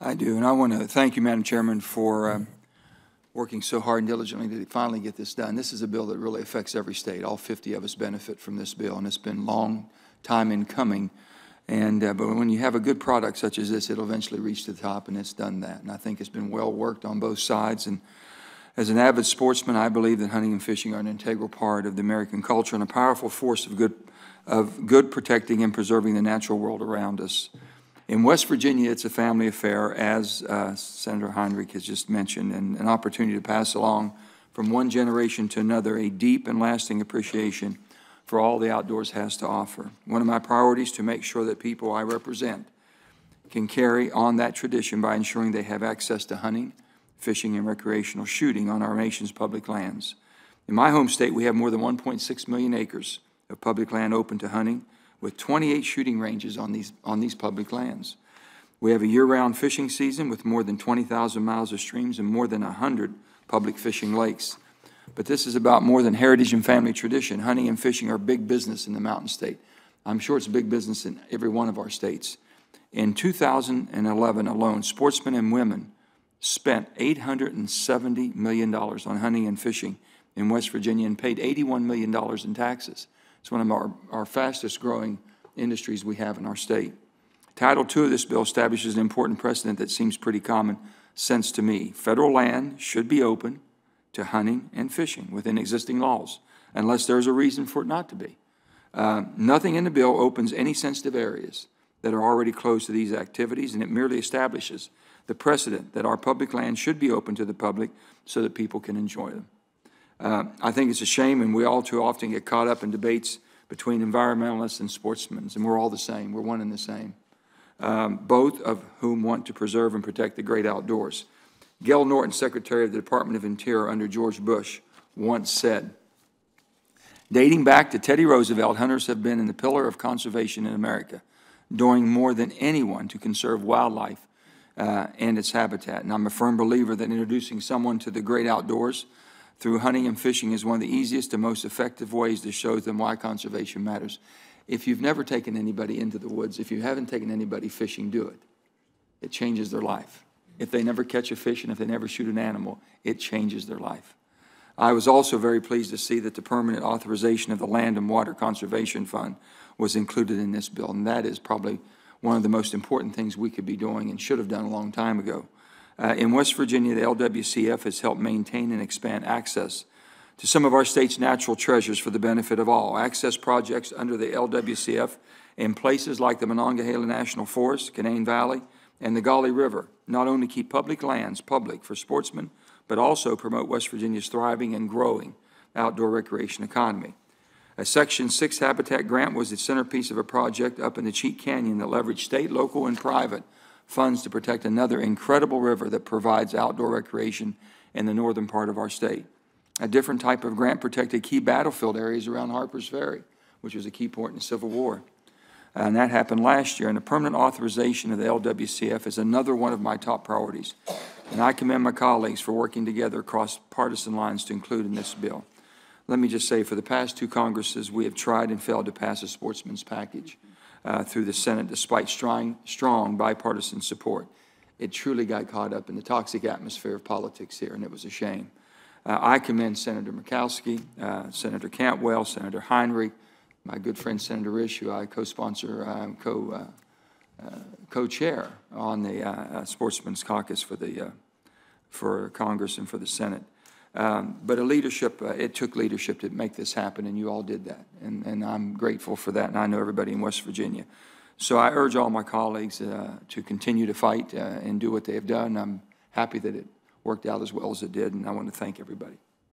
I do, and I want to thank you, Madam Chairman, for working so hard and diligently to finally get this done. This is a bill that really affects every state. All 50 of us benefit from this bill, and it's been a long time in coming. And but when you have a good product such as this, it'll eventually reach to the top, and it's done that. And I think it's been well worked on both sides. And as an avid sportsman, I believe that hunting and fishing are an integral part of the American culture and a powerful force of good protecting and preserving the natural world around us. In West Virginia, it's a family affair, as Senator Heinrich has just mentioned, and an opportunity to pass along from one generation to another a deep and lasting appreciation for all the outdoors has to offer. One of my priorities is to make sure that people I represent can carry on that tradition by ensuring they have access to hunting, fishing, and recreational shooting on our nation's public lands. In my home state, we have more than 1.6 million acres of public land open to hunting, with 28 shooting ranges on these public lands. We have a year-round fishing season with more than 20,000 miles of streams and more than 100 public fishing lakes. But this is about more than heritage and family tradition. Hunting and fishing are big business in the Mountain State. I'm sure it's big business in every one of our states. In 2011 alone, sportsmen and women spent $870 million on hunting and fishing in West Virginia and paid $81 million in taxes. It's one of our fastest growing industries we have in our state. Title II of this bill establishes an important precedent that seems pretty common sense to me. Federal land should be open to hunting and fishing within existing laws, unless there's a reason for it not to be. Nothing in the bill opens any sensitive areas that are already closed to these activities, and it merely establishes the precedent that our public land should be open to the public so that people can enjoy them. I think it's a shame, and we all too often get caught up in debates between environmentalists and sportsmen, and we're all the same. We're one and the same, both of whom want to preserve and protect the great outdoors. Gail Norton, Secretary of the Department of Interior under George Bush, once said, "Dating back to Teddy Roosevelt, hunters have been in the pillar of conservation in America, doing more than anyone to conserve wildlife and its habitat. And I'm a firm believer that introducing someone to the great outdoors through hunting and fishing is one of the easiest and most effective ways to show them why conservation matters." If you've never taken anybody into the woods, if you haven't taken anybody fishing, do it. It changes their life. If they never catch a fish and if they never shoot an animal, it changes their life. I was also very pleased to see that the permanent authorization of the Land and Water Conservation Fund was included in this bill, and that is probably one of the most important things we could be doing and should have done a long time ago. In West Virginia, the LWCF has helped maintain and expand access to some of our state's natural treasures for the benefit of all. Access projects under the LWCF in places like the Monongahela National Forest, Canaan Valley, and the Gauley River not only keep public lands public for sportsmen, but also promote West Virginia's thriving and growing outdoor recreation economy. A Section 6 habitat grant was the centerpiece of a project up in the Cheat Canyon that leveraged state, local, and private funds to protect another incredible river that provides outdoor recreation in the northern part of our state. A different type of grant protected key battlefield areas around Harper's Ferry, which was a key point in the Civil War. And that happened last year. And the permanent authorization of the LWCF is another one of my top priorities. And I commend my colleagues for working together across partisan lines to include in this bill. Let me just say, for the past two Congresses, we have tried and failed to pass a sportsman's package through the Senate despite strong bipartisan support. It truly got caught up in the toxic atmosphere of politics here, and it was a shame. I commend Senator Murkowski, Senator Cantwell, Senator Heinrich, my good friend Senator Risch, who I co-sponsor, co-chair on the Sportsmen's Caucus for Congress and for the Senate. But it took leadership to make this happen, and you all did that. And I'm grateful for that, and I know everybody in West Virginia. So I urge all my colleagues to continue to fight and do what they have done. I'm happy that it worked out as well as it did, and I want to thank everybody.